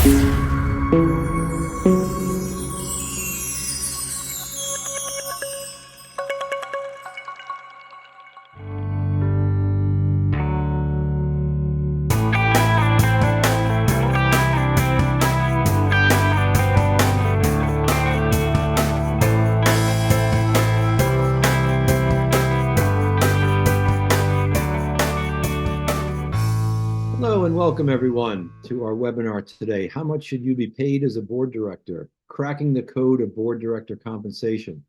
Hello and welcome everyone to our webinar today. How much should you be paid as a board director? Cracking the code of board director compensation.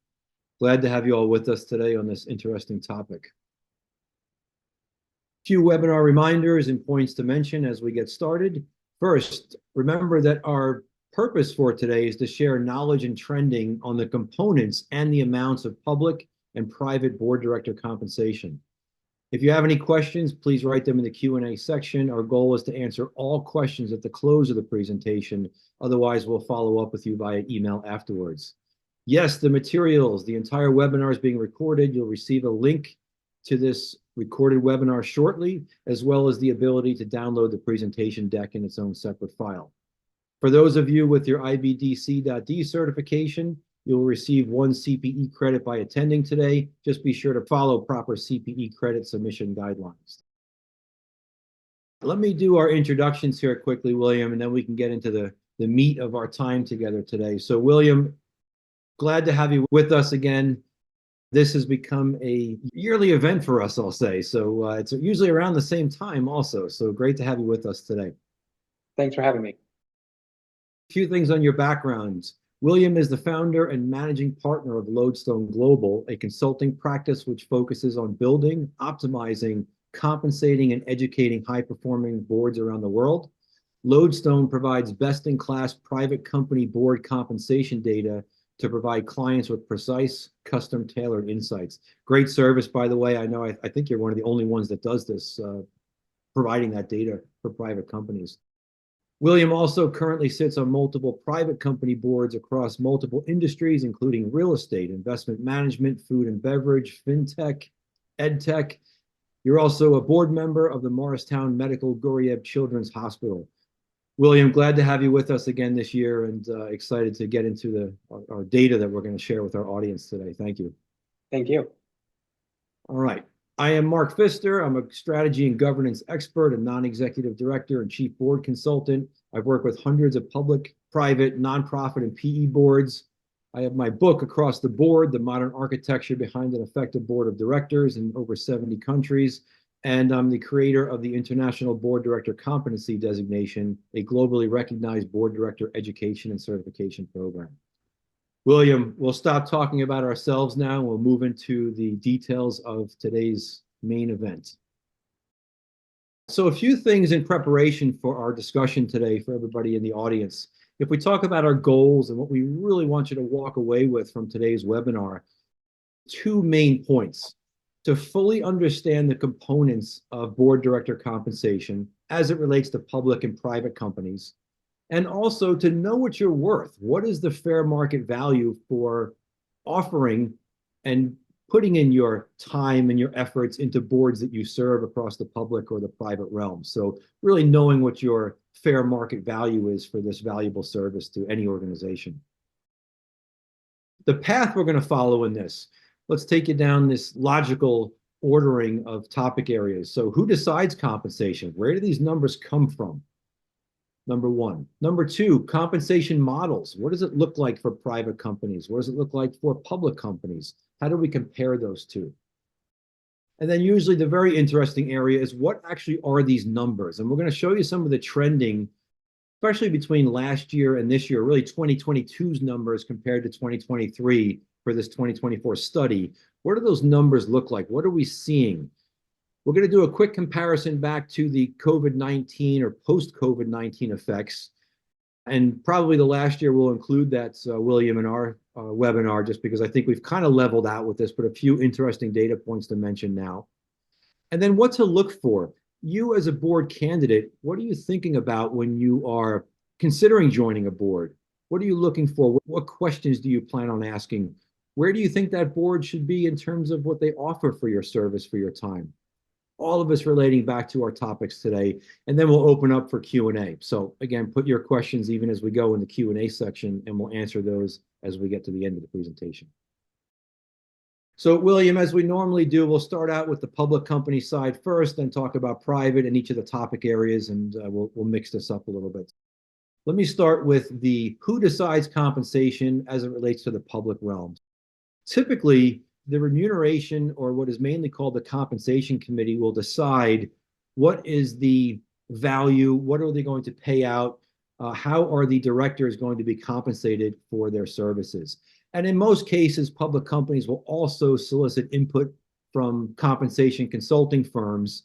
Glad to have you all with us today on this interesting topic. A few webinar reminders and points to mention as we get started. First, remember that our purpose for today is to share knowledge and trending on the components and the amounts of public and private board director compensation. If you have any questions, please write them in the Q&A section. Our goal is to answer all questions at the close of the presentation. Otherwise, we'll follow up with you via email afterwards. Yes, the materials, the entire webinar is being recorded. You'll receive a link to this recorded webinar shortly, as well as the ability to download the presentation deck in its own separate file. For those of you with your IBDC.D certification, you'll receive 1 CPE credit by attending today. Just be sure to follow proper CPE credit submission guidelines. Let me do our introductions here quickly, William, and then we can get into the meat of our time together today. So, William, glad to have you with us again. This has become a yearly event for us, I'll say. So it's usually around the same time also. So great to have you with us today. Thanks for having me. A few things on your background. William is the founder and managing partner of Lodestone Global, a consulting practice which focuses on building, optimizing, compensating, and educating high-performing boards around the world. Lodestone provides best-in-class private company board compensation data to provide clients with precise, custom-tailored insights. Great service, by the way. I think you're one of the only ones that does this, providing that data for private companies. William also currently sits on multiple private company boards across multiple industries, including real estate, investment management, food and beverage, fintech, edtech. You're also a board member of the Morristown Medical Guriev Children's Hospital. William, glad to have you with us again this year, and excited to get into our data that we're going to share with our audience today. Thank you. Thank you. All right. I am Mark Pfister. I'm a strategy and governance expert, a non-executive director and chief board consultant. I've worked with hundreds of public, private, nonprofit, and PE boards. I have my book, Across the Board, The Modern Architecture Behind an Effective Board of Directors in over 70 countries. And I'm the creator of the International Board Director Competency Designation, a globally recognized board director education and certification program. William, we'll stop talking about ourselves now, and we'll move into the details of today's main event. So a few things in preparation for our discussion today for everybody in the audience. If we talk about our goals and what we really want you to walk away with from today's webinar, 2 main points. To fully understand the components of board director compensation as it relates to public and private companies, and also to know what you're worth. What is the fair market value for offering and putting in your time and your efforts into boards that you serve across the public or the private realm? So really knowing what your fair market value is for this valuable service to any organization. The path we're going to follow in this, let's take you down this logical ordering of topic areas. So who decides compensation? Where do these numbers come from? Number 1. Number 2, compensation models. What does it look like for private companies? What does it look like for public companies? How do we compare those two? And then usually the very interesting area is what actually are these numbers? And we're going to show you some of the trending, especially between last year and this year, really 2022's numbers compared to 2023 for this 2024 study. What do those numbers look like? What are we seeing? We're going to do a quick comparison back to the COVID-19 or post-COVID-19 effects. And probably the last year we'll include that, William, in our webinar, just because I think we've kind of leveled out with this, but a few interesting data points to mention now. And then what to look for. You as a board candidate, what are you thinking about when you are considering joining a board? What are you looking for? What questions do you plan on asking? Where do you think that board should be in terms of what they offer for your service, for your time? all of us relating back to our topics today, and then we'll open up for Q&A. So again, put your questions even as we go in the Q&A section, and we'll answer those as we get to the end of the presentation. So William, as we normally do, we'll start out with the public company side first, then talk about private and each of the topic areas, and we'll mix this up a little bit. Let me start with the who decides compensation as it relates to the public realm. Typically, the remuneration, or what is mainly called the compensation committee, will decide what is the value, what are they going to pay out, how are the directors going to be compensated for their services. And in most cases, public companies will also solicit input from compensation consulting firms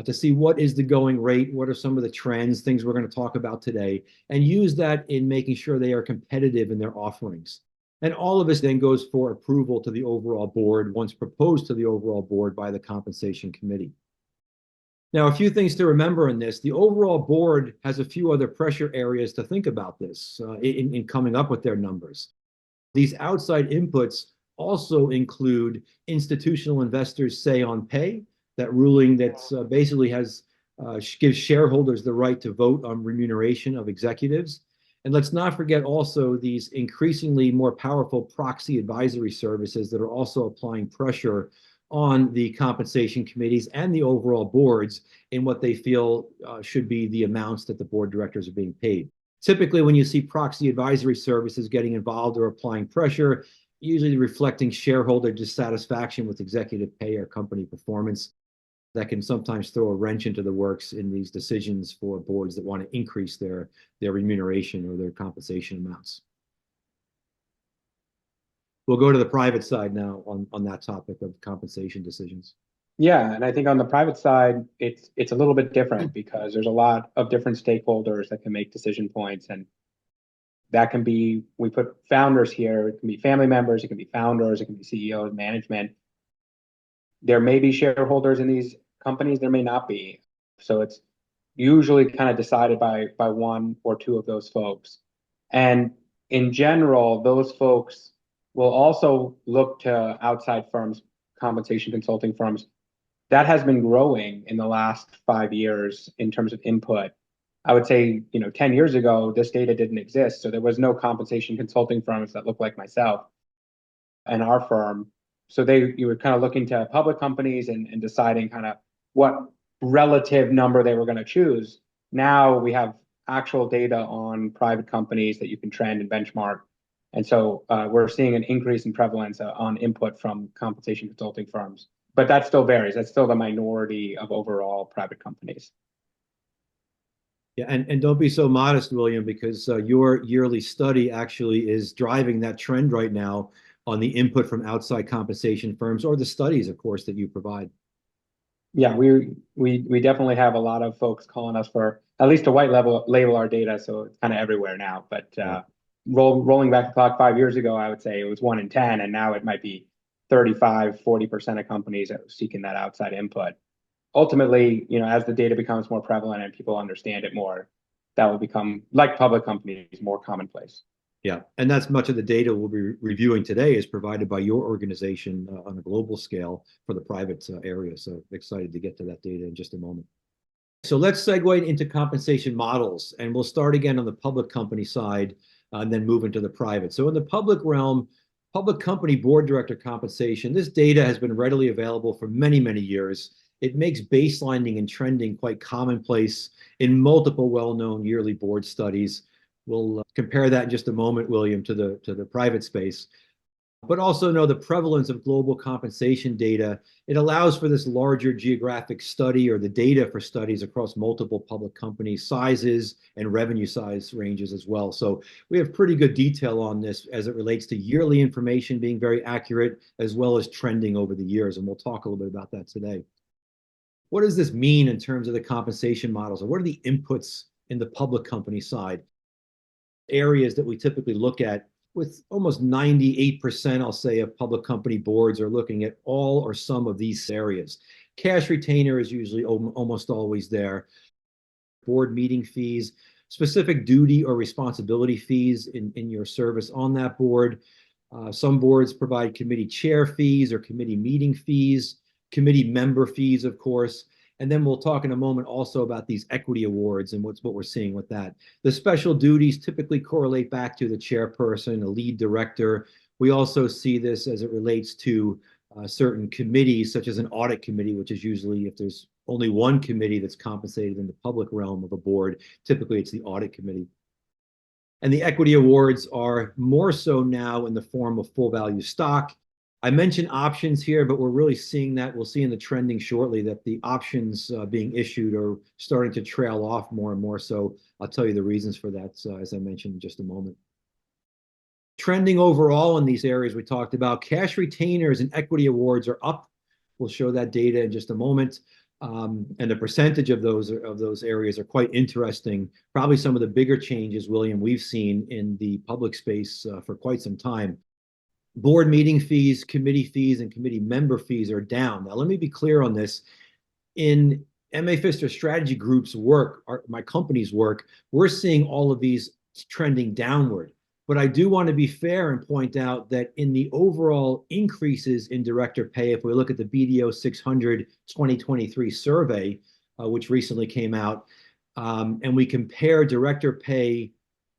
to see what is the going rate, what are some of the trends, things we're going to talk about today, and use that in making sure they are competitive in their offerings. And all of this then goes for approval to the overall board once proposed to the overall board by the compensation committee. Now, a few things to remember in this. The overall board has a few other pressure areas to think about this in coming up with their numbers. These outside inputs also include institutional investors' say on pay, that ruling that basically gives shareholders the right to vote on remuneration of executives. And let's not forget also these increasingly more powerful proxy advisory services that are also applying pressure on the compensation committees and the overall boards in what they feel should be the amounts that the board directors are being paid. Typically, when you see proxy advisory services getting involved or applying pressure, usually reflecting shareholder dissatisfaction with executive pay or company performance, that can sometimes throw a wrench into the works in these decisions for boards that want to increase their remuneration or their compensation amounts. We'll go to the private side now on that topic of compensation decisions. Yeah, and I think on the private side, it's a little bit different because there's a lot of different stakeholders that can make decision points, and that can be, we put founders here, it can be family members, it can be founders, it can be CEOs, management. There may be shareholders in these companies, there may not be. So it's usually kind of decided by one or two of those folks. And in general, those folks will also look to outside firms, compensation consulting firms. That has been growing in the last 5 years in terms of input. I would say, 10 years ago, this data didn't exist. So there was no compensation consulting firms that looked like myself and our firm. So you were kind of looking to public companies and deciding kind of what relative number they were going to choose. Now we have actual data on private companies that you can trend and benchmark. And so we're seeing an increase in prevalence on input from compensation consulting firms. But that still varies. That's still the minority of overall private companies. Yeah, and don't be so modest, William, because your yearly study actually is driving that trend right now on the input from outside compensation firms, or the studies, of course, that you provide. Yeah, we definitely have a lot of folks calling us for at least to label our data, so it's kind of everywhere now. But rolling back the clock 5 years ago, I would say it was 1 in 10, and now it might be 35–40% of companies that are seeking that outside input. Ultimately, as the data becomes more prevalent and people understand it more, that will become, like public companies, more commonplace. Yeah, and that's much of the data we'll be reviewing today is provided by your organization on a global scale for the private area. So excited to get to that data in just a moment. So let's segue into compensation models, and we'll start again on the public company side and then move into the private. So in the public realm, public company board director compensation, this data has been readily available for many, many years. It makes baselining and trending quite commonplace in multiple well-known yearly board studies. We'll compare that in just a moment, William, to the private space. But also know the prevalence of global compensation data. It allows for this larger geographic study, or the data for studies across multiple public company sizes and revenue size ranges as well. So we have pretty good detail on this as it relates to yearly information being very accurate, as well as trending over the years. And we'll talk a little bit about that today. What does this mean in terms of the compensation models? Or what are the inputs in the public company side? Areas that we typically look at, with almost 98%, I'll say, of public company boards are looking at all or some of these areas. Cash retainer is usually almost always there. Board meeting fees, specific duty or responsibility fees in your service on that board. Some boards provide committee chair fees or committee meeting fees. committee member fees, of course. And then we'll talk in a moment also about these equity awards and what we're seeing with that. The special duties typically correlate back to the chairperson, a lead director. We also see this as it relates to certain committees, such as an audit committee, which is usually if there's only one committee that's compensated in the public realm of a board, typically it's the audit committee. And the equity awards are more so now in the form of full value stock. I mentioned options here, but we're really seeing that. We'll see in the trending shortly that the options being issued are starting to trail off more and more. So I'll tell you the reasons for that, as I mentioned in just a moment. Trending overall in these areas we talked about, cash retainers and equity awards are up. We'll show that data in just a moment. And the percentage of those areas are quite interesting. Probably some of the bigger changes, William, we've seen in the public space for quite some time. Board meeting fees, committee fees, and committee member fees are down. Now, let me be clear on this. In M.A. Pfister Strategy Group's work, my company's work, we're seeing all of these trending downward. But I do want to be fair and point out that in the overall increases in director pay, if we look at the BDO 600 2023 survey, which recently came out, and we compare director pay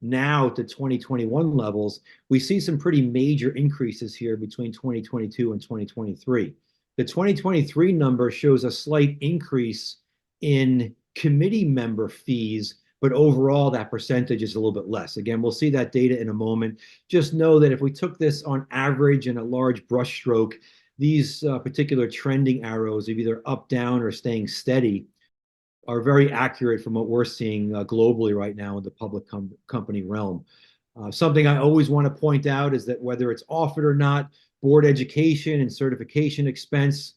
now to 2021 levels, we see some pretty major increases here between 2022 and 2023. The 2023 number shows a slight increase in committee member fees, but overall that percentage is a little bit less. Again, we'll see that data in a moment. Just know that if we took this on average in a large brushstroke, these particular trending arrows of either up, down, or staying steady are very accurate from what we're seeing globally right now in the public company realm. Something I always want to point out is that whether it's offered or not, board education and certification expense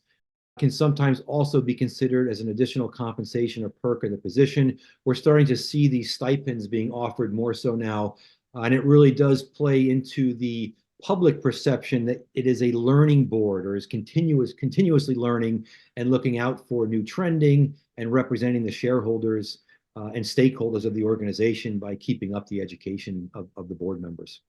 can sometimes also be considered as an additional compensation or perk of the position. We're starting to see these stipends being offered more so now, and it really does play into the public perception that it is a learning board or is continuously learning and looking out for new trending and representing the shareholders and stakeholders of the organization by keeping up the education of the board members.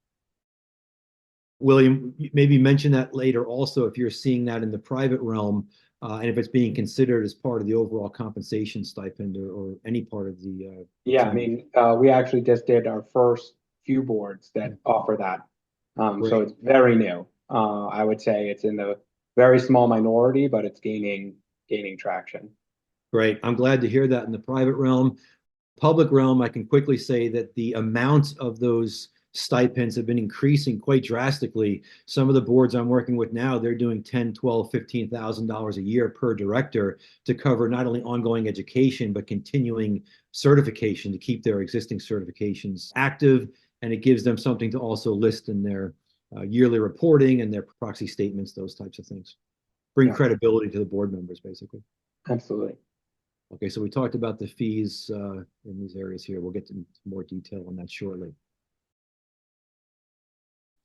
William, maybe mention that later also if you're seeing that in the private realm and if it's being considered as part of the overall compensation stipend or any part of the. Yeah, I mean, we actually just did our first few boards that offer that. So it's very new. I would say it's in the very small minority, but it's gaining traction. Great. I'm glad to hear that in the private realm. Public realm, I can quickly say that the amount of those stipends have been increasing quite drastically. Some of the boards I'm working with now, they're doing $10,000, $12,000, $15,000 a year per director to cover not only ongoing education, but continuing certification to keep their existing certifications active. And it gives them something to also list in their yearly reporting and their proxy statements, those types of things. Bring credibility to the board members, basically. Absolutely. Okay, so we talked about the fees in these areas here. We'll get to more detail on that shortly.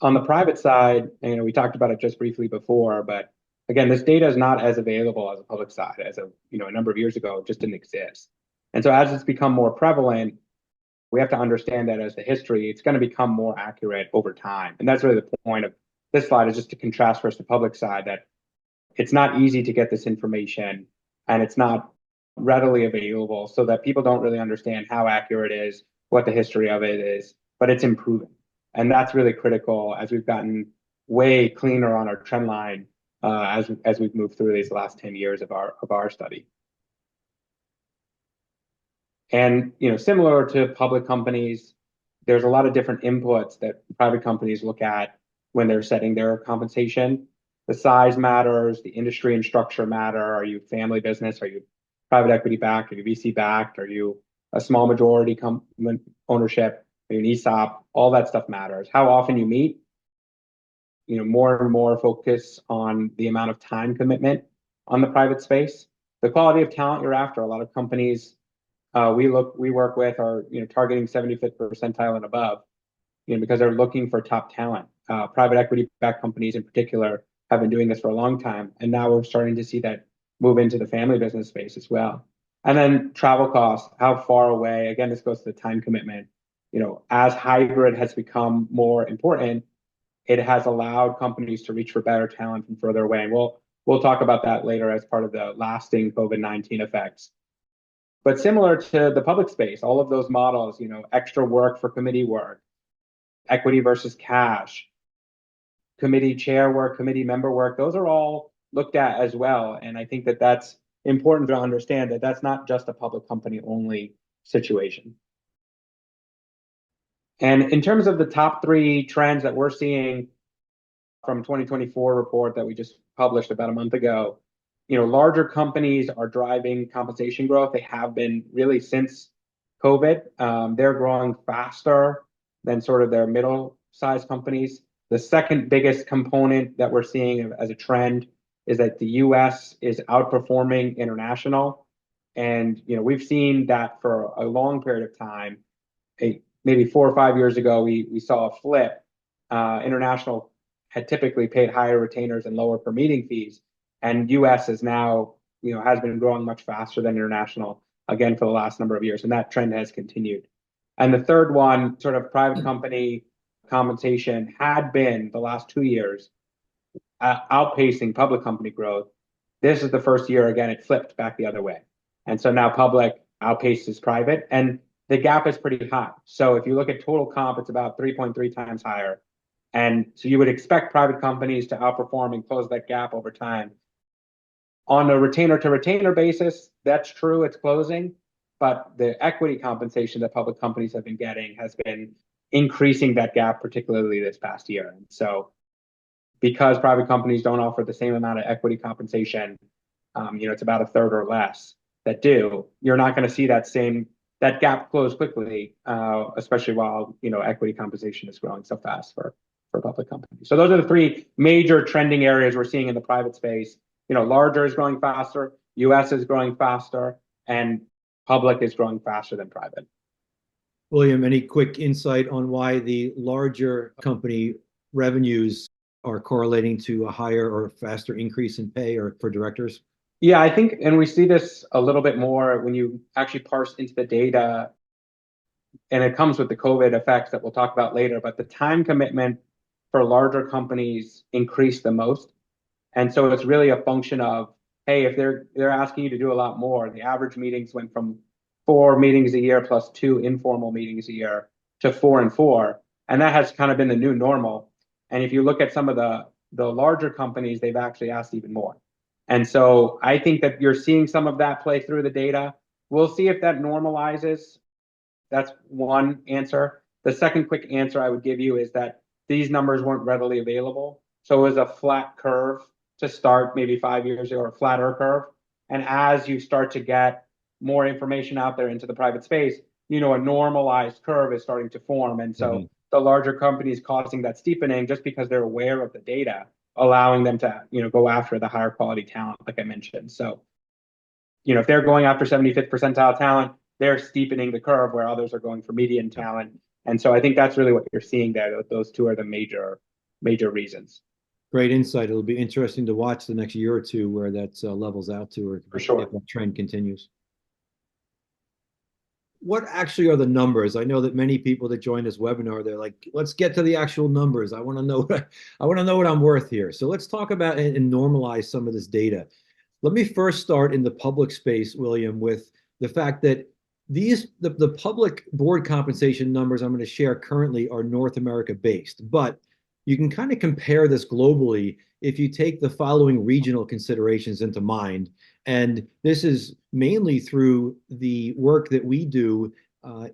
On the private side, we talked about it just briefly before, but again, this data is not as available as a public side. As a number of years ago, it just didn't exist. And so as it's become more prevalent, we have to understand that as the history, it's going to become more accurate over time. And that's really the point of this slide, is just to contrast versus the public side, that it's not easy to get this information and it's not readily available, so that people don't really understand how accurate it is, what the history of it is, but it's improving. And that's really critical as we've gotten way cleaner on our trend line as we've moved through these last 10 years of our study. And similar to public companies, there's a lot of different inputs that private companies look at when they're setting their compensation. The size matters, the industry and structure matter. Are you family business? Are you private equity backed? Are you VC backed? Are you a small majority ownership? Are you an ESOP? All that stuff matters. How often you meet, more and more focus on the amount of time commitment on the private space. The quality of talent you're after. A lot of companies we work with are targeting 75th percentile and above, because they're looking for top talent. Private equity backed companies in particular have been doing this for a long time, and now we're starting to see that move into the family business space as well. And then travel costs, how far away, again, this goes to the time commitment. As hybrid has become more important, it has allowed companies to reach for better talent from further away. And we'll We'll talk about that later as part of the lasting COVID-19 effects. But similar to the public space, all of those models, extra work for committee work, equity versus cash, committee chair work, committee member work, those are all looked at as well. And I think that that's important to understand, that that's not just a public company only situation. And in terms of the top 3 trends that we're seeing from 2024 report that we just published about a month ago, larger companies are driving compensation growth. They have been really since COVID. They're growing faster than sort of their middle-sized companies. The second biggest component that we're seeing as a trend is that the US is outperforming international. And we've seen that for a long period of time. Maybe 4 or 5 years ago, we saw a flip. International had typically paid higher retainers and lower per meeting fees, and US is now, has been growing much faster than international again for the last number of years, and that trend has continued. And the third one, sort of private company compensation, had been the last 2 years outpacing public company growth. This is the first year, again, it flipped back the other way. And so now public outpaces private, and the gap is pretty high. So if you look at total comp, it's about 3.3 times higher. And so you would expect private companies to outperform and close that gap over time. On a retainer to retainer basis, that's true, it's closing, but the equity compensation that public companies have been getting has been increasing that gap, particularly this past year. And so because private companies don't offer the same amount of equity compensation, it's about a third or less that do, you're not going to see that gap close quickly, especially while equity compensation is growing so fast for public companies. So those are the 3 major trending areas we're seeing in the private space. Larger is growing faster, US is growing faster, and public is growing faster than private. William, any quick insight on why the larger company revenues are correlating to a higher or faster increase in pay or for directors? Yeah, I think, and we see this a little bit more when you actually parse into the data, and it comes with the COVID effects that we'll talk about later, but the time commitment for larger companies increased the most. And so it's really a function of, hey, if they're asking you to do a lot more, the average meetings went from 4 meetings a year plus 2 informal meetings a year to 4 and 4. And that has kind of been the new normal. And if you look at some of the larger companies, they've actually asked even more. And so I think that you're seeing some of that play through the data. We'll see if that normalizes. That's one answer. The second quick answer I would give you is that these numbers weren't readily available. So it was a flat curve to start maybe 5 years ago, or a flatter curve. And as you start to get more information out there into the private space, a normalized curve is starting to form. And so the larger companies causing that steepening just because they're aware of the data, allowing them to, go after the higher quality talent, like I mentioned. So, if they're going after 75th percentile talent, they're steepening the curve where others are going for median talent. And so I think that's really what you're seeing there. Those 2 are the major reasons. Great insight. It'll be interesting to watch the next year or 2 where that levels out to, or for sure, if that trend continues. What actually are the numbers? I know that many people that join this webinar, they're like, let's get to the actual numbers. I want to know what I'm worth here. So let's talk about and normalize some of this data. Let me first start in the public space, William, with the fact that the public board compensation numbers I'm going to share currently are North America based, but you can kind of compare this globally if you take the following regional considerations into mind. And this is mainly through the work that we do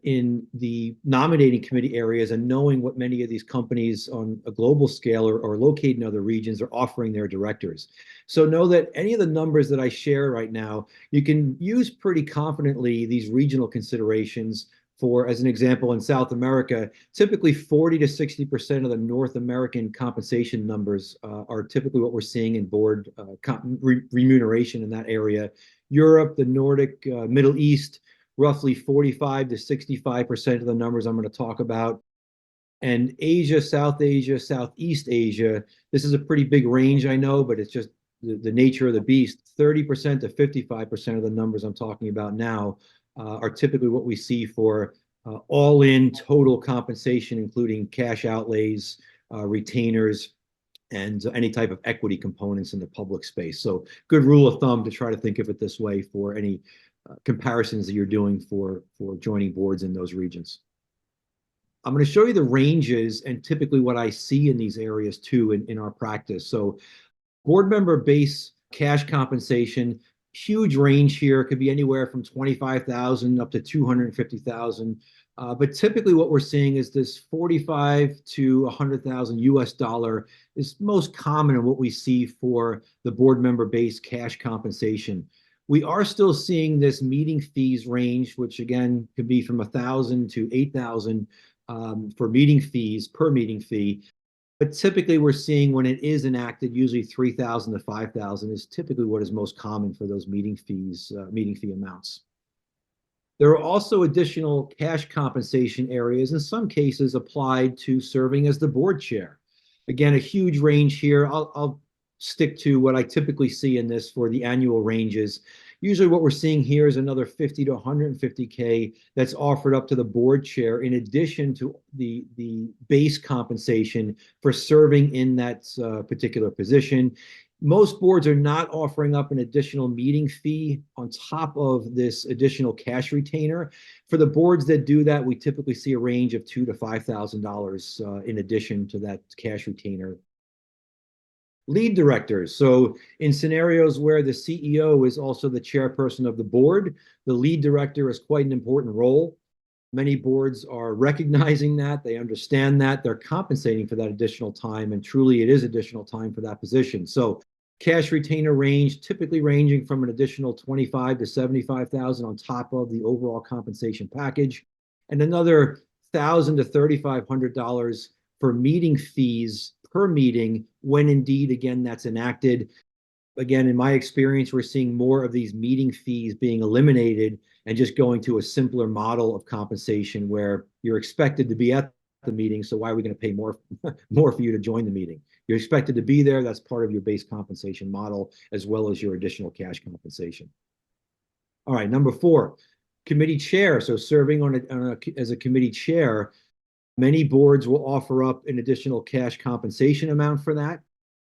in the nominating committee areas and knowing what many of these companies on a global scale or located in other regions are offering their directors. So know that any of the numbers that I share right now, you can use pretty confidently these regional considerations for, as an example, in South America, typically 40 to 60% of the North American compensation numbers are typically what we're seeing in board remuneration in that area. Europe, the Nordic, Middle East, roughly 45 to 65% of the numbers I'm going to talk about. And Asia, Southeast Asia, this is a pretty big range, I know, but it's just the nature of the beast. 30% to 55% of the numbers I'm talking about now are typically what we see for all-in total compensation, including cash outlays, retainers, and any type of equity components in the public space. So good rule of thumb to try to think of it this way for any comparisons that you're doing for joining boards in those regions. I'm going to show you the ranges and typically what I see in these areas too in our practice. So board member base cash compensation, huge range here. It could be anywhere from 25,000 up to 250,000. But typically what we're seeing is this 45 to 100,000 US dollar is most common in what we see for the board member base cash compensation. We are still seeing this meeting fees range, which again could be from 1,000 to 8,000 for meeting fees per meeting fee. But typically we're seeing when it is enacted, usually 3,000 to 5,000 is typically what is most common for those meeting fees, meeting fee amounts. There are also additional cash compensation areas, in some cases applied to serving as the board chair. Again, a huge range here. I'll stick to what I typically see in this for the annual ranges. Usually what we're seeing here is another 50 to 150K that's offered up to the board chair in addition to the base compensation for serving in that particular position. Most boards are not offering up an additional meeting fee on top of this additional cash retainer. For the boards that do that, we typically see a range of $2,000 to $5,000 in addition to that cash retainer. Lead directors. So in scenarios where the CEO is also the chairperson of the board, the lead director is quite an important role. Many boards are recognizing that, they understand that, they're compensating for that additional time, and truly it is additional time for that position. So cash retainer range, typically ranging from an additional 25 to 75,000 on top of the overall compensation package, and another $1,000 to $3,500 for meeting fees per meeting when indeed, again, that's enacted. Again, in my experience, we're seeing more of these meeting fees being eliminated and just going to a simpler model of compensation where you're expected to be at the meeting. So why are we going to pay more for you to join the meeting? You're expected to be there. That's part of your base compensation model, as well as your additional cash compensation. All right, number 4, committee chair. So serving as a committee chair, many boards will offer up an additional cash compensation amount for that.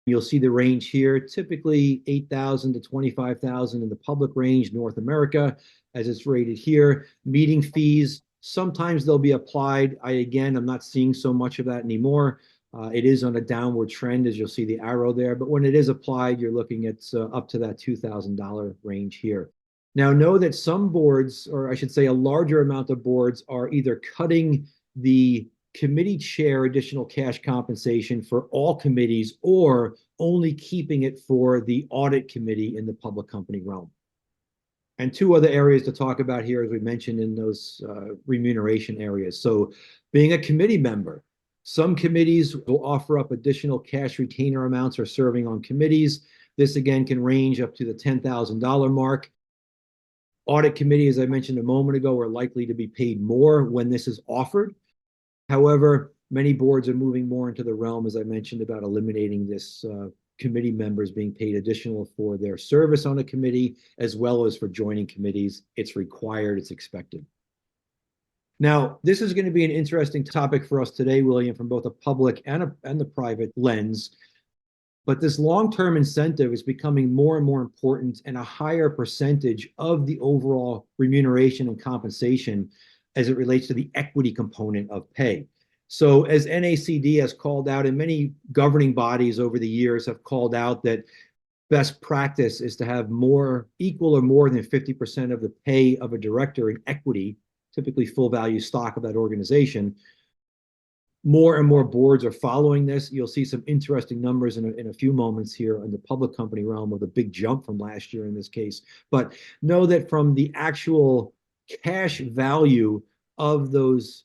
You'll see the range here, typically 8,000 to 25,000 in the public range, North America, as it's rated here. Meeting fees, sometimes they'll be applied. I'm not seeing so much of that anymore. It is on a downward trend, as you'll see the arrow there. But when it is applied, you're looking at up to that $2,000 range here. Now, know that some boards, or I should say a larger amount of boards, are either cutting the committee chair additional cash compensation for all committees or only keeping it for the audit committee in the public company realm. And 2 other areas to talk about here, as we mentioned in those remuneration areas. So being a committee member, some committees will offer up additional cash retainer amounts for serving on committees. This again can range up to the $10,000 mark. Audit committee, as I mentioned a moment ago, are likely to be paid more when this is offered. However, many boards are moving more into the realm, as I mentioned, about eliminating this committee members being paid additional for their service on a committee, as well as for joining committees. It's required, it's expected. Now, this is going to be an interesting topic for us today, William, from both a public and the private lens. But this long-term incentive is becoming more and more important and a higher percentage of the overall remuneration and compensation as it relates to the equity component of pay. So as NACD has called out, and many governing bodies over the years have called out, that best practice is to have more, equal or more than 50% of the pay of a director in equity, typically full value stock of that organization. More and more boards are following this. You'll see some interesting numbers in a few moments here in the public company realm with a big jump from last year in this case. But know that from the actual cash value of those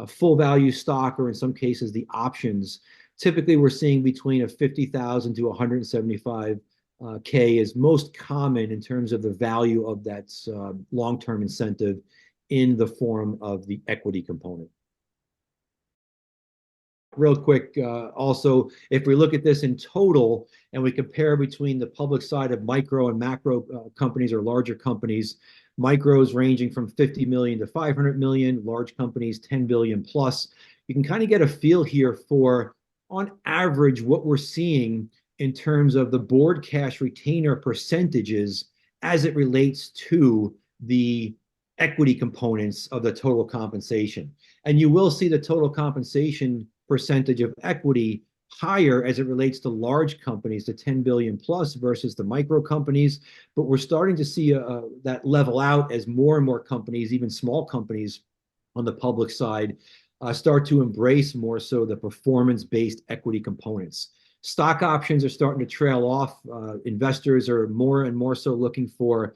full value stock, or in some cases the options, typically we're seeing between a 50,000 to 175K is most common in terms of the value of that long-term incentive in the form of the equity component. Real quick, also, if we look at this in total and we compare between the public side of micro and macro companies or larger companies, micros ranging from 50 million to 500 million, large companies 10 billion plus, you can kind of get a feel here for on average, what we're seeing in terms of the board cash retainer percentages as it relates to the equity components of the total compensation. And you will see the total compensation percentage of equity higher as it relates to large companies, to 10 billion plus versus the micro companies. But we're starting to see that level out as more and more companies, even small companies on the public side, start to embrace more so the performance-based equity components. Stock options are starting to trail off. Investors are more and more so looking for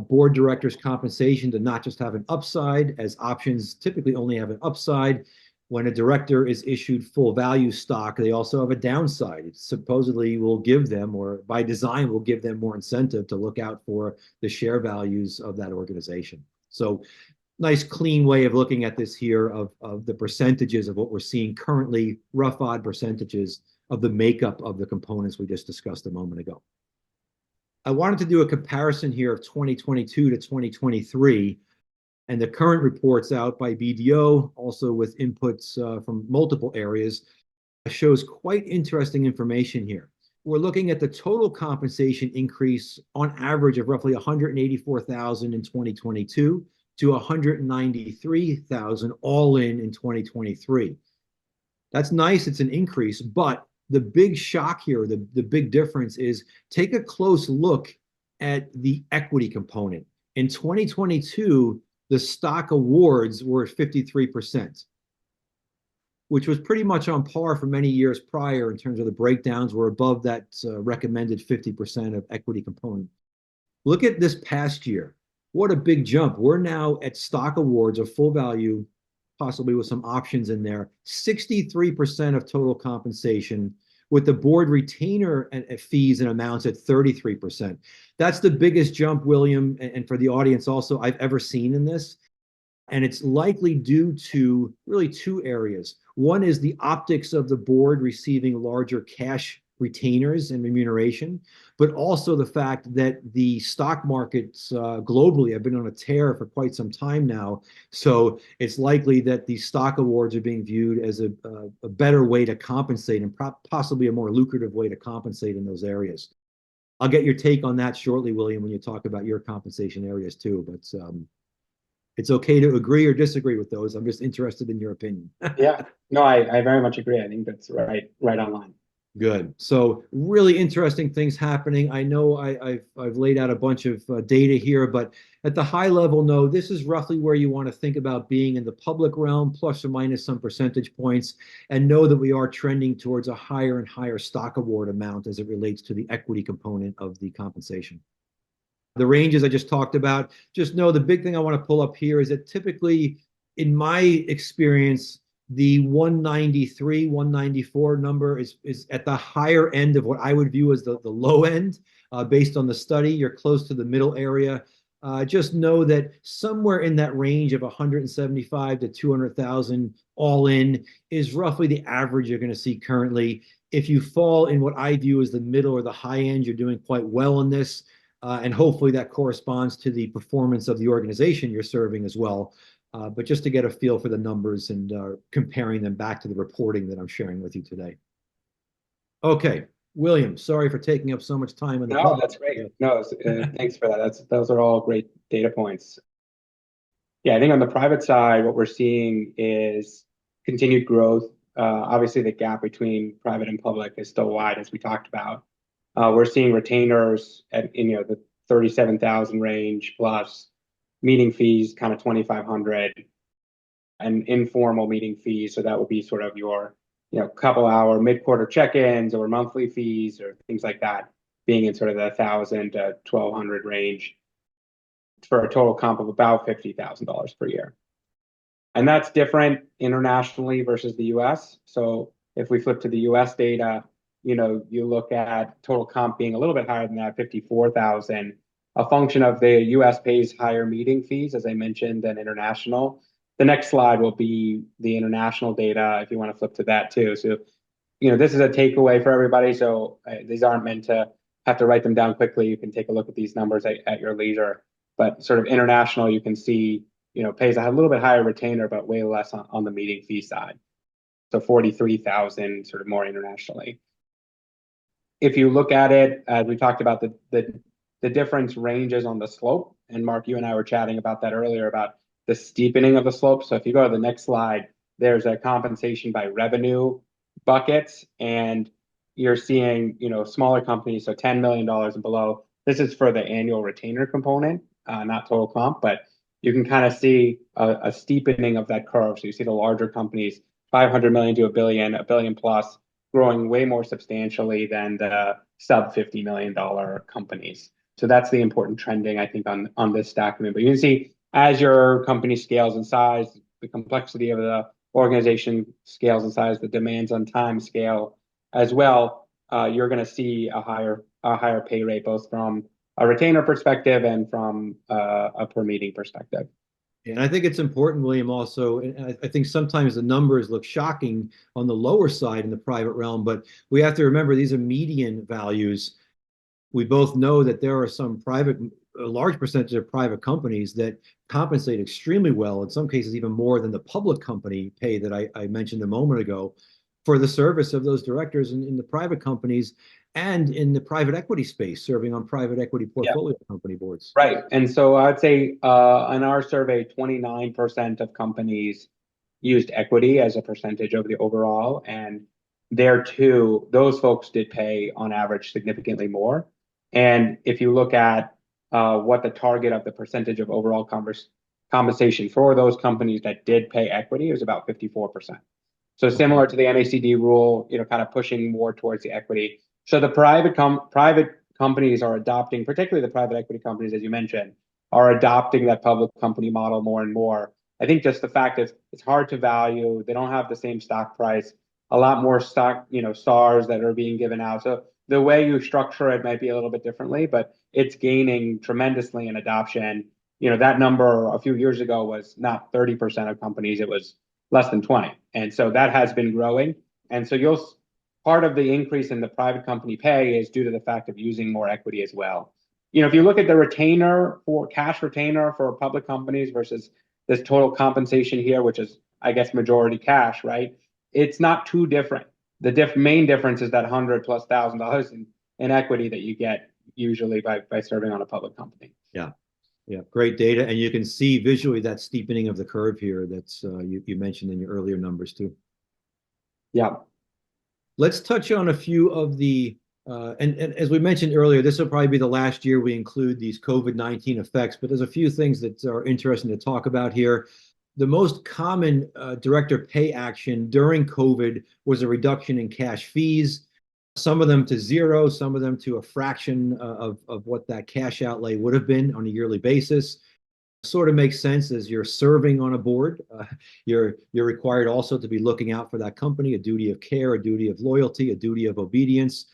board directors' compensation to not just have an upside, as options typically only have an upside. When a director is issued full value stock, they also have a downside. It supposedly will give them, or by design will give them, more incentive to look out for the share values of that organization. So nice clean way of looking at this here of the percentages of what we're seeing currently, rough odd percentages of the makeup of the components we just discussed a moment ago. I wanted to do a comparison here of 2022 to 2023, and the current reports out by BDO, also with inputs from multiple areas, shows quite interesting information here. We're looking at the total compensation increase on average of roughly 184,000 in 2022 to 193,000 all in 2023. That's nice, it's an increase, but the big shock here, the big difference is take a close look at the equity component. In 2022, the stock awards were 53%, which was pretty much on par for many years prior in terms of the breakdowns. Were above that recommended 50% of equity component. Look at this past year. What a big jump. We're now at stock awards of full value, possibly with some options in there, 63% of total compensation, with the board retainer fees and amounts at 33%. That's the biggest jump, William, and for the audience also, I've ever seen in this. And it's likely due to really two areas. One is the optics of the board receiving larger cash retainers and remuneration, but also the fact that the stock markets globally have been on a tear for quite some time now. So it's likely that the stock awards are being viewed as a better way to compensate, and possibly a more lucrative way to compensate in those areas. I'll get your take on that shortly, William, when you talk about your compensation areas too. But it's okay to agree or disagree with those. I'm just interested in your opinion. Yeah, no, I very much agree. I think that's right online. Good. So really interesting things happening. I know I've laid out a bunch of data here, but at the high level, no, this is roughly where you want to think about being in the public realm, plus or minus some percentage points, and know that we are trending towards a higher and higher stock award amount as it relates to the equity component of the compensation. The ranges I just talked about, just know the big thing I want to pull up here is that typically, in my experience, the 193, 194 number is at the higher end of what I would view as the low end. Based on the study, you're close to the middle area. Just know that somewhere in that range of 175 to 200,000 all in is roughly the average you're going to see currently. If you fall in what I view as the middle or the high end, you're doing quite well in this. And hopefully that corresponds to the performance of the organization you're serving as well. But just to get a feel for the numbers and comparing them back to the reporting that I'm sharing with you today. Okay, William, sorry for taking up so much time in the No, that's great. No, thanks for that. Those are all great data points. Yeah, I think on the private side, what we're seeing is continued growth. Obviously, the gap between private and public is still wide, as we talked about. We're seeing retainers at the 37,000 range plus, meeting fees kind of 2,500, and informal meeting fees. So that would be sort of your couple hour mid-quarter check-ins or monthly fees or things like that, being in sort of the 1,000 to 1,200 range for a total comp of about $50,000 per year. And that's different internationally versus the US. So if we flip to the US data, you look at total comp being a little bit higher than that, 54,000. A function of the US pays higher meeting fees, as I mentioned, than international. The next slide will be the international data, if you want to flip to that too. So, this is a takeaway for everybody. So these aren't meant to have to write them down quickly. You can take a look at these numbers at your leisure. But sort of international, you can see, pays a little bit higher retainer, but way less on the meeting fee side. So 43,000 sort of more internationally. If you look at it, as we talked about the difference ranges on the slope, and Mark, you and I were chatting about that earlier about the steepening of the slope. So if you go to the next slide, there's a compensation by revenue buckets, and you're seeing, smaller companies, so $10 million and below. This is for the annual retainer component, not total comp, but you can kind of see a steepening of that curve. So you see the larger companies, 500 million to a billion plus, growing way more substantially than the sub $50 million companies. So that's the important trending, I think, on this document. But you can see as your company scales in size, the complexity of the organization scales in size, the demands on time scale as well. You're going to see a higher pay rate, both from a retainer perspective and from a per meeting perspective. And I think it's important, William, also, and I think sometimes the numbers look shocking on the lower side in the private realm, but we have to remember these are median values. We both know that there are a large percentage of private companies that compensate extremely well, in some cases even more than the public company pay that I mentioned a moment ago, for the service of those directors in the private companies and in the private equity space, serving on private equity portfolio company boards. Right. And so I'd say in our survey, 29% of companies used equity as a percentage of the overall. And there too, those folks did pay on average significantly more. And if you look at what the target of the percentage of overall compensation for those companies that did pay equity, it was about 54%. So similar to the NACD rule, kind of pushing more towards the equity. So the private companies are adopting, particularly the private equity companies, as you mentioned, are adopting that public company model more and more. I think just the fact that it's hard to value, they don't have the same stock price, a lot more stock, SARs that are being given out. So the way you structure it might be a little bit differently, but it's gaining tremendously in adoption. That number a few years ago was not 30% of companies, it was less than 20. And so that has been growing. And so part of the increase in the private company pay is due to the fact of using more equity as well. If you look at the cash retainer for public companies versus this total compensation here, which is, I guess, majority cash, right? It's not too different. The main difference is that $100,000+ in equity that you get usually by serving on a public company. Yeah. Yeah, great data. And you can see visually that steepening of the curve here that's you mentioned in your earlier numbers too. Yeah. Let's touch on a few of the, and as we mentioned earlier, this will probably be the last year we include these COVID-19 effects, but there's a few things that are interesting to talk about here. The most common director pay action during COVID was a reduction in cash fees, some of them to zero, some of them to a fraction of what that cash outlay would have been on a yearly basis. Sort of makes sense as you're serving on a board. You're required also to be looking out for that company, a duty of care, a duty of loyalty, a duty of obedience.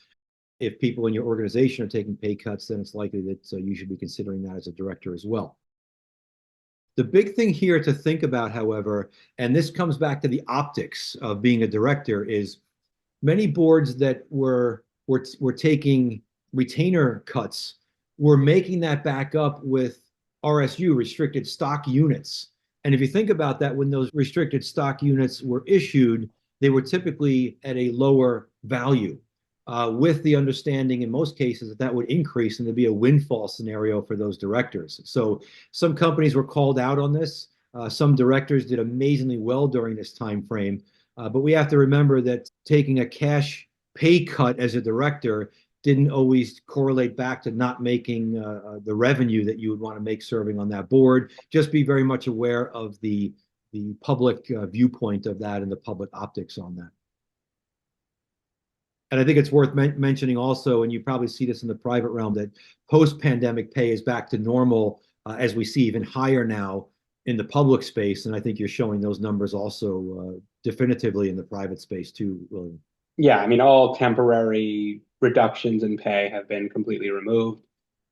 If people in your organization are taking pay cuts, then it's likely that you should be considering that as a director as well. The big thing here to think about, however, and this comes back to the optics of being a director, is many boards that were taking retainer cuts were making that back up with RSU, restricted stock units. And if you think about that, when those restricted stock units were issued, they were typically at a lower value, with the understanding in most cases that that would increase and there'd be a windfall scenario for those directors. So some companies were called out on this. Some directors did amazingly well during this time frame. But we have to remember that taking a cash pay cut as a director didn't always correlate back to not making the revenue that you would want to make serving on that board. Just be very much aware of the public viewpoint of that and the public optics on that. And I think it's worth mentioning also, and you probably see this in the private realm, that post-pandemic pay is back to normal, as we see even higher now in the public space. And I think you're showing those numbers also definitively in the private space too, William. Yeah, I mean, all temporary reductions in pay have been completely removed.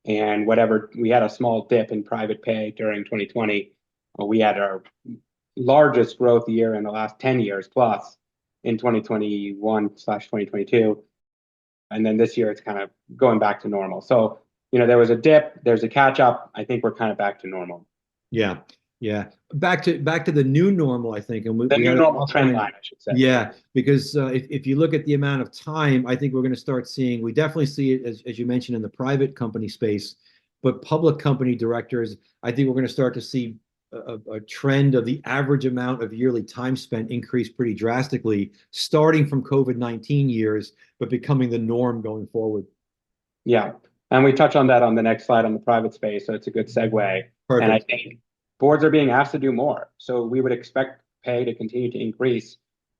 And we had a small dip in private pay during 2020. We had our largest growth year in the last 10 years plus in 2021/2022. And then this year it's kind of going back to normal. So, there was a dip, there's a catch up. I think we're kind of back to normal. Yeah. Yeah, back to the new normal, I think, and The we new had an normal trend offline. line, I should say. Yeah, because if you look at the amount of time, I think we're going to start seeing, we definitely see it, as you mentioned, in the private company space, but public company directors, I think we're going to start to see a trend of the average amount of yearly time spent increase pretty drastically, starting from COVID-19 years, but becoming the norm going forward. Yeah. And we touch on that on the next slide on the private space. So it's a good segue. And I Perfect. think boards are being asked to do more. So we would expect pay to continue to increase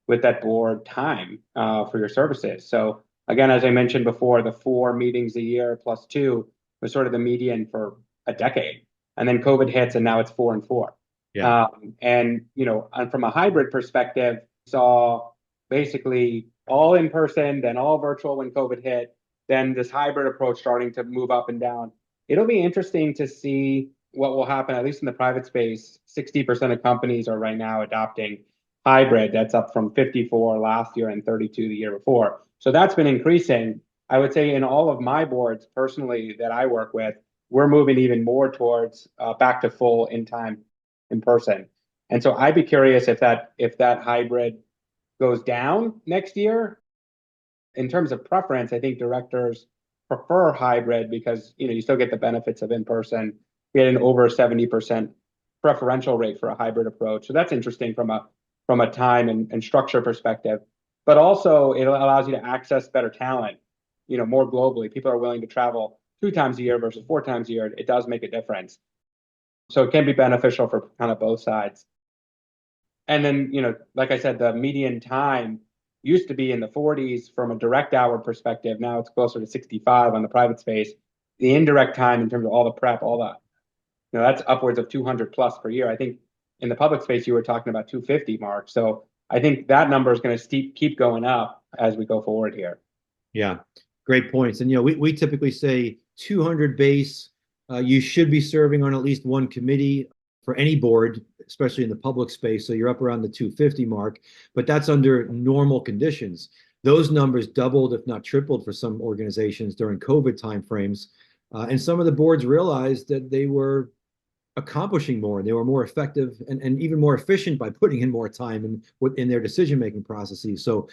with that board time for your services. So again, as I mentioned before, the 4 meetings a year plus 2 was sort of the median for a decade. And then COVID hits and now it's 4 and 4. Yeah. And from a hybrid perspective, saw basically all in person, then all virtual when COVID hit, then this hybrid approach starting to move up and down. It'll be interesting to see what will happen, at least in the private space. 60% of companies are right now adopting hybrid. That's up from 54 last year and 32 the year before. So that's been increasing. I would say in all of my boards personally that I work with, we're moving even more towards back to full in time in person. And so I'd be curious if that hybrid goes down next year. In terms of preference, I think directors prefer hybrid because you still get the benefits of in person. We had an over 70% preferential rate for a hybrid approach, so that's interesting from a time and structure perspective. But also, it allows you to access better talent, more globally. People are willing to travel 2 times a year versus 4 times a year. It does make a difference, so it can be beneficial for kind of both sides. And then, like I said, the median time used to be in the 40s from a direct hour perspective. Now it's closer to 65 on the private space. The indirect time in terms of all the prep, all that, that's upwards of 200 plus per year. I think in the public space, you were talking about 250, Mark. So I think that number is going to keep going up as we go forward here. Yeah, great points. And we typically say 200 base. You should be serving on at least one committee for any board, especially in the public space. So you're up around the 250 mark, but that's under normal conditions. Those numbers doubled, if not tripled, for some organizations during COVID timeframes. And some of the boards realized that they were accomplishing more. They were more effective and even more efficient by putting in more time in their decision-making processes. So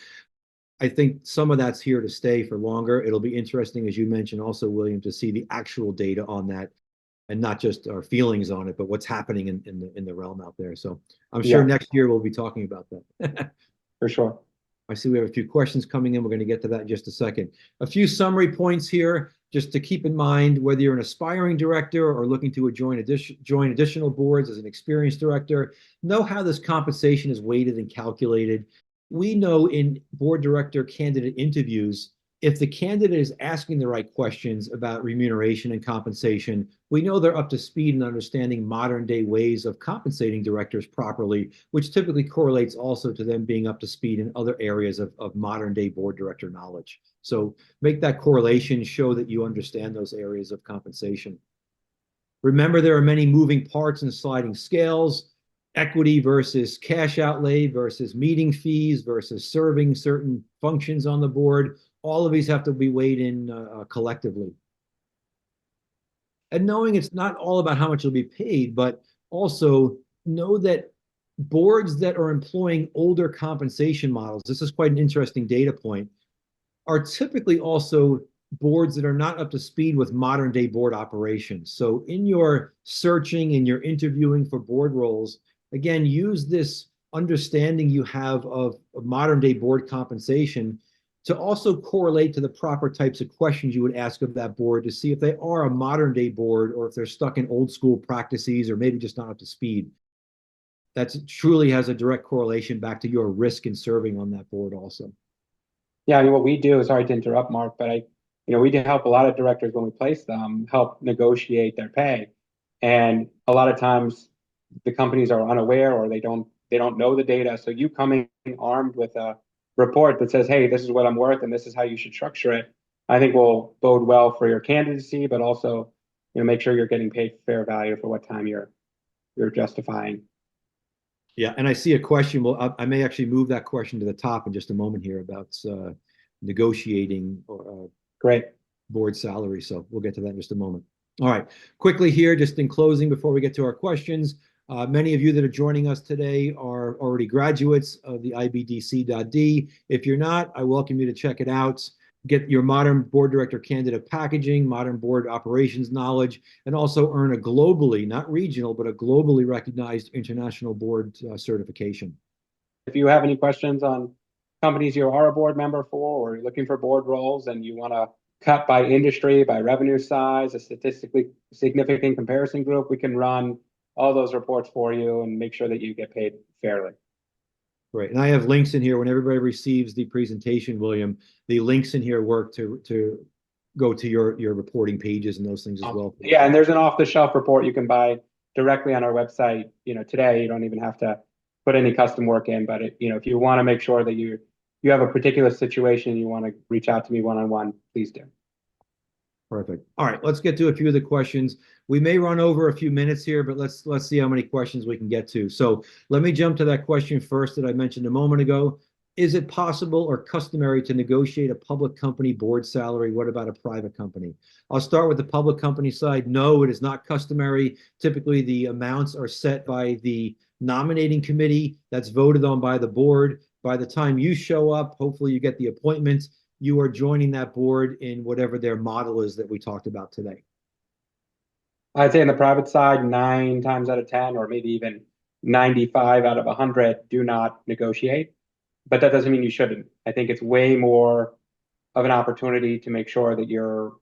I think some of that's here to stay for longer. It'll be interesting, as you mentioned also, William, to see the actual data on that and not just our feelings on it, but what's happening in the realm out there. So I'm sure next year we'll be talking about that. For sure. I see we have a few questions coming in. We're going to get to that in just a second. A few summary points here, just to keep in mind, whether you're an aspiring director or looking to join additional boards as an experienced director, know how this compensation is weighted and calculated. We know in board director candidate interviews, if the candidate is asking the right questions about remuneration and compensation, we know they're up to speed in understanding modern day ways of compensating directors properly, which typically correlates also to them being up to speed in other areas of modern day board director knowledge. So make that correlation, show that you understand those areas of compensation. Remember, there are many moving parts and sliding scales. Equity versus cash outlay versus meeting fees versus serving certain functions on the board. All of these have to be weighed in collectively. And knowing it's not all about how much you'll be paid, but also know that boards that are employing older compensation models, this is quite an interesting data point, are typically also boards that are not up to speed with modern day board operations. So in your searching and your interviewing for board roles, again, use this understanding you have of modern day board compensation to also correlate to the proper types of questions you would ask of that board to see if they are a modern day board or if they're stuck in old school practices or maybe just not up to speed. That truly has a direct correlation back to your risk in serving on that board also. Yeah, I mean, what we do, sorry to interrupt, Mark, but we do help a lot of directors when we place them, help negotiate their pay. And a lot of times the companies are unaware or they don't know the data. So you coming armed with a report that says, hey, this is what I'm worth and this is how you should structure it, I think will bode well for your candidacy, but also make sure you're getting paid fair value for what time you're justifying. Yeah, and I see a question. Well, I may actually move that question to the top in just a moment here about negotiating Great board salary. So we'll get to that in just a moment. All right, quickly here, just in closing before we get to our questions, Many of you that are joining us today are already graduates of the IBDC.D. If you're not, I welcome you to check it out. Get your modern board director candidate packaging, modern board operations knowledge, and also earn a globally, not regional, but a globally recognized international board certification. If you have any questions on companies you are a board member for, or you're looking for board roles and you want to cut by industry, by revenue size, a statistically significant comparison group, we can run all those reports for you and make sure that you get paid fairly. Right, and I have links in here when everybody receives the presentation, William. The links in here work to go to your reporting pages and those things as well. Yeah, and there's an off-the-shelf report you can buy directly on our website. Today you don't even have to put any custom work in, but if you want to make sure that you have a particular situation and you want to reach out to me one-on-one, please do. Perfect. All right, let's get to a few of the questions. We may run over a few minutes here, but let's see how many questions we can get to. So let me jump to that question first that I mentioned a moment ago. Is it possible or customary to negotiate a public company board salary? What about a private company? I'll start with the public company side. No, it is not customary. Typically, the amounts are set by the nominating committee that's voted on by the board. By the time you show up, hopefully you get the appointment. You are joining that board in whatever their model is that we talked about today. I'd say on the private side, 9 times out of 10, or maybe even 95 out of 100 do not negotiate. But that doesn't mean you shouldn't. I think it's way more of an opportunity to make sure that you're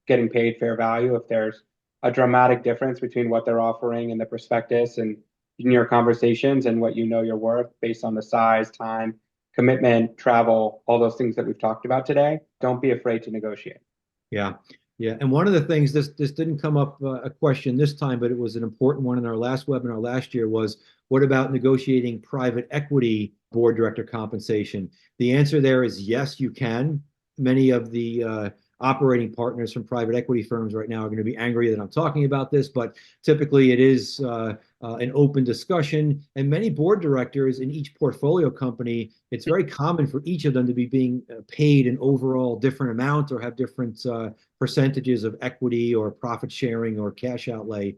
getting paid fair value. If there's a dramatic difference between what they're offering in the prospectus and in your conversations and what you're worth based on the size, time, commitment, travel, all those things that we've talked about today, don't be afraid to negotiate. Yeah. Yeah. And one of the things, this didn't come up a question this time, but it was an important one in our last webinar last year was, what about negotiating private equity board director compensation? The answer there is yes, you can. Many of the operating partners from private equity firms right now are going to be angry that I'm talking about this, but typically it is an open discussion. And many board directors in each portfolio company, it's very common for each of them to be being paid an overall different amount or have different percentages of equity or profit sharing or cash outlay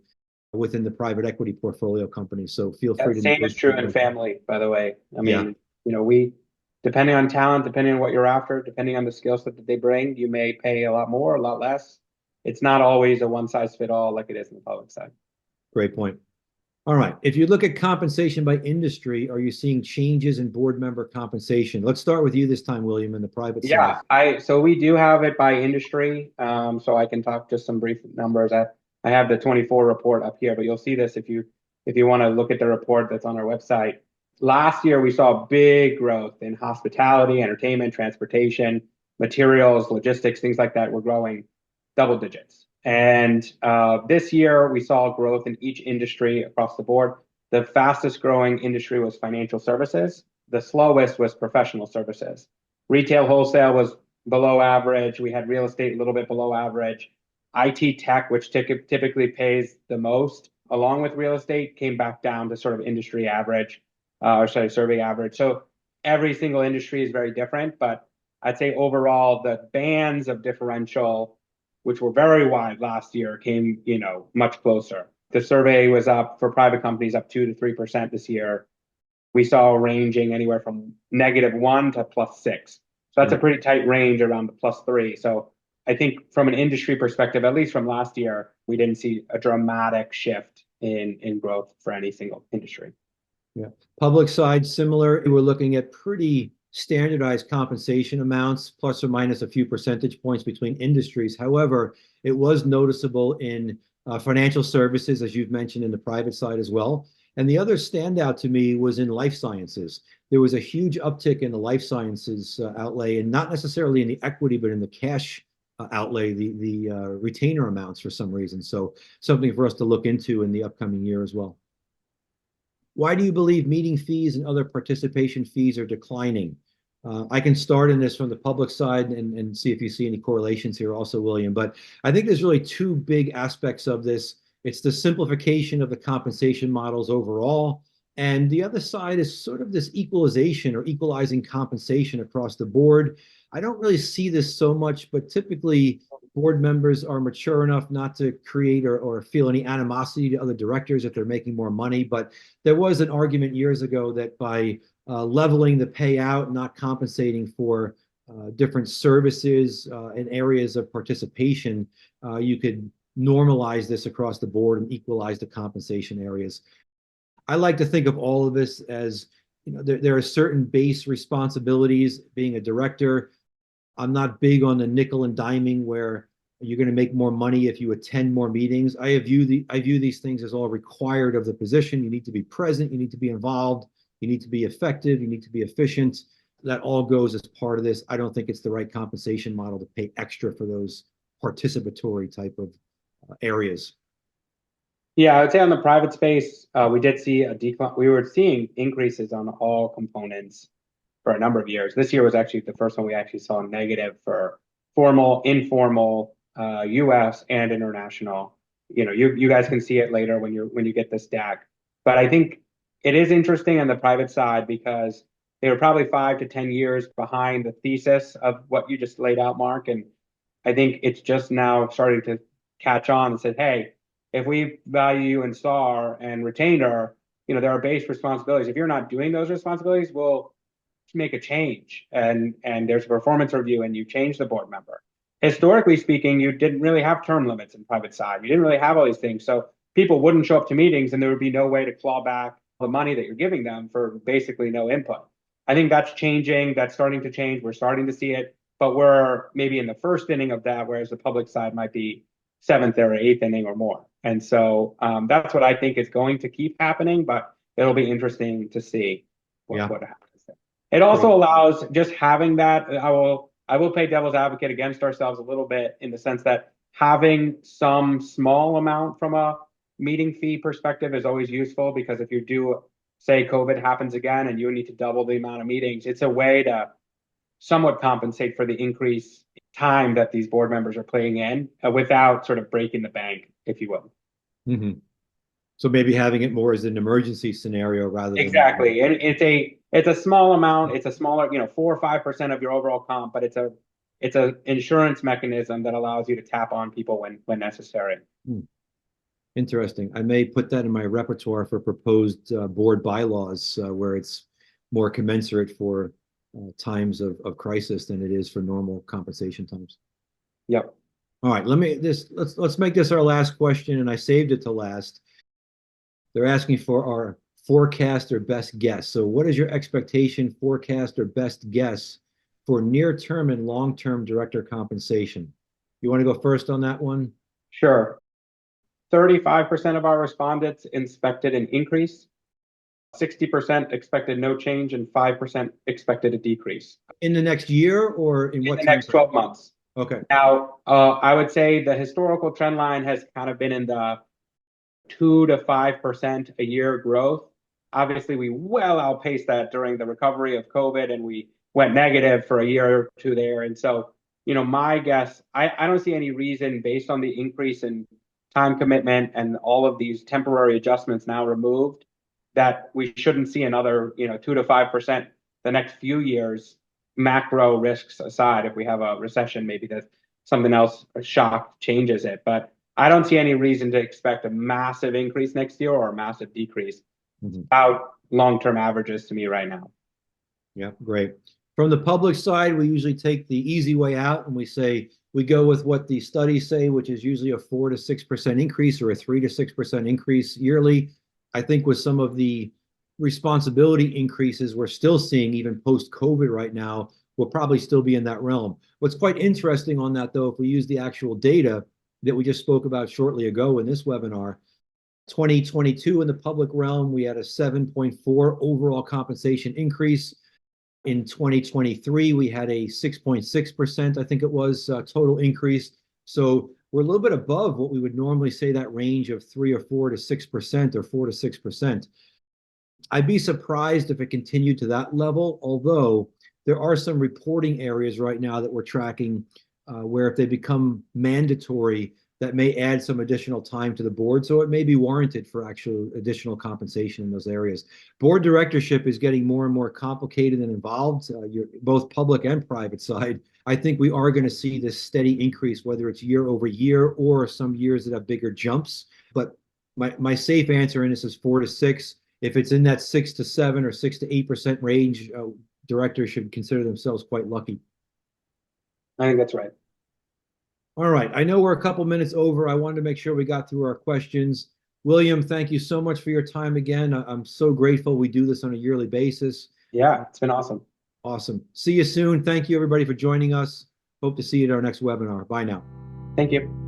within the private equity portfolio company. So feel free to. Same is true in family, by the way. I mean, we, depending on talent, depending on what you're after, depending on the skill set that they bring, you may pay a lot more, a lot less. It's not always a one size fit all like it is in the public side. Great point. All right. If you look at compensation by industry, are you seeing changes in board member compensation? Let's start with you this time, William, in the private side. Yeah, so we do have it by industry. So I can talk just some brief numbers. I have the 24 report up here, but you'll see this if you want to look at the report that's on our website. Last year, we saw big growth in hospitality, entertainment, transportation, materials, logistics, things like that were growing double digits. And this year, we saw growth in each industry across the board. The fastest growing industry was financial services. The slowest was professional services. Retail wholesale was below average. We had real estate a little bit below average. IT tech, which typically pays the most, along with real estate, came back down to sort of industry average. Survey average. So every single industry is very different, but I'd say overall the bands of differential, which were very wide last year, came, much closer. The survey was up for private companies up 2 to 3% this year. We saw ranging anywhere from -1 to +6. So that's a pretty tight range around the +3. So I think from an industry perspective, at least from last year, we didn't see a dramatic shift in growth for any single industry. Yeah. Public side, similar. We're looking at pretty standardized compensation amounts, plus or minus a few percentage points between industries. However, it was noticeable in financial services, as you've mentioned, in the private side as well. And the other standout to me was in life sciences. There was a huge uptick in the life sciences outlay, and not necessarily in the equity, but in the cash outlay, the retainer amounts for some reason. So something for us to look into in the upcoming year as well. Why do you believe meeting fees and other participation fees are declining? I can start in this from the public side and see if you see any correlations here also, William. But I think there's really two big aspects of this. It's the simplification of the compensation models overall. And the other side is sort of this equalization or equalizing compensation across the board. I don't really see this so much, but typically board members are mature enough not to create or feel any animosity to other directors if they're making more money. But there was an argument years ago that by leveling the payout, not compensating for different services and areas of participation, you could normalize this across the board and equalize the compensation areas. I like to think of all of this as, there are certain base responsibilities being a director. I'm not big on the nickel and diming where you're going to make more money if you attend more meetings. I view these things as all required of the position. You need to be present, you need to be involved, you need to be effective, you need to be efficient. That all goes as part of this. I don't think it's the right compensation model to pay extra for those participatory type of areas. Yeah, I would say on the private space, we did see a decline. We were seeing increases on all components for a number of years. This year was actually the first one we actually saw negative for formal, informal, US and international. You guys can see it later when you get the stack. But I think it is interesting on the private side because they were probably 5 to 10 years behind the thesis of what you just laid out, Mark. And I think it's just now starting to catch on and said, hey, if we value you in STAR and retainer, there are base responsibilities. If you're not doing those responsibilities, we'll make a change. And there's a performance review and you change the board member. Historically speaking, you didn't really have term limits in private side. You didn't really have all these things. So people wouldn't show up to meetings and there would be no way to claw back the money that you're giving them for basically no input. I think that's changing. That's starting to change. We're starting to see it, but we're maybe in the first inning of that, whereas the public side might be 7th or 8th inning or more. And so that's what I think is going to keep happening, but it'll be interesting to see what happens. It also allows just having that. I will play devil's advocate against ourselves a little bit in the sense that having some small amount from a meeting fee perspective is always useful, because if you do, say COVID happens again and you need to double the amount of meetings, it's a way to somewhat compensate for the increased time that these board members are playing in without sort of breaking the bank, if you will. Mm-hmm. So maybe having it more as an emergency scenario rather than exactly. And it's a small amount. It's a smaller, 4 or 5% of your overall comp, but it's a insurance mechanism that allows you to tap on people when necessary. Interesting. I may put that in my repertoire for proposed board bylaws where it's more commensurate for times of crisis than it is for normal compensation times. Yep. All right, let's make this our last question, and I saved it to last. They're asking for our forecast or best guess. So what is your expectation, forecast, or best guess for near-term and long-term director compensation? You want to go first on that one? Sure. 35% of our respondents expected an increase, 60% expected no change, and 5% expected a decrease. In the next year or in what the next 12 months? Okay. Now, I would say the historical trend line has kind of been in the 2 to 5% a year growth. Obviously, we well outpaced that during the recovery of COVID, and we went negative for a year or two there. And so, my guess, I don't see any reason based on the increase in time commitment and all of these temporary adjustments now removed that we shouldn't see another, 2 to 5% the next few years, macro risks aside. If we have a recession, maybe that something else, a shock changes it. But I don't see any reason to expect a massive increase next year or a massive decrease. About long-term averages to me right now. Yeah, great. From the public side, we usually take the easy way out and we say, we go with what the studies say, which is usually a 4 to 6% increase or a 3 to 6% increase yearly. I think with some of the responsibility increases we're still seeing even post-COVID right now, we'll probably still be in that realm. What's quite interesting on that, though, if we use the actual data that we just spoke about shortly ago in this webinar, 2022 in the public realm, we had a 7.4 overall compensation increase. In 2023, we had a 6.6%, I think it was, total increase. So we're a little bit above what we would normally say that range of 3 or 4 to 6% or 4 to 6%. I'd be surprised if it continued to that level, although there are some reporting areas right now that we're tracking where if they become mandatory, that may add some additional time to the board. So it may be warranted for actual additional compensation in those areas. Board directorship is getting more and more complicated and involved, both public and private side. I think we are going to see this steady increase, whether it's year over year or some years that have bigger jumps. But my safe answer in this is 4 to 6. If it's in that 6 to 7 or 6 to 8% range, directors should consider themselves quite lucky. I think that's right. All right. I know we're a couple minutes over. I wanted to make sure we got through our questions. William, thank you so much for your time again. I'm so grateful we do this on a yearly basis. Yeah, it's been awesome. Awesome. See you soon. Thank you, everybody, for joining us. Hope to see you at our next webinar. Bye now. Thank you.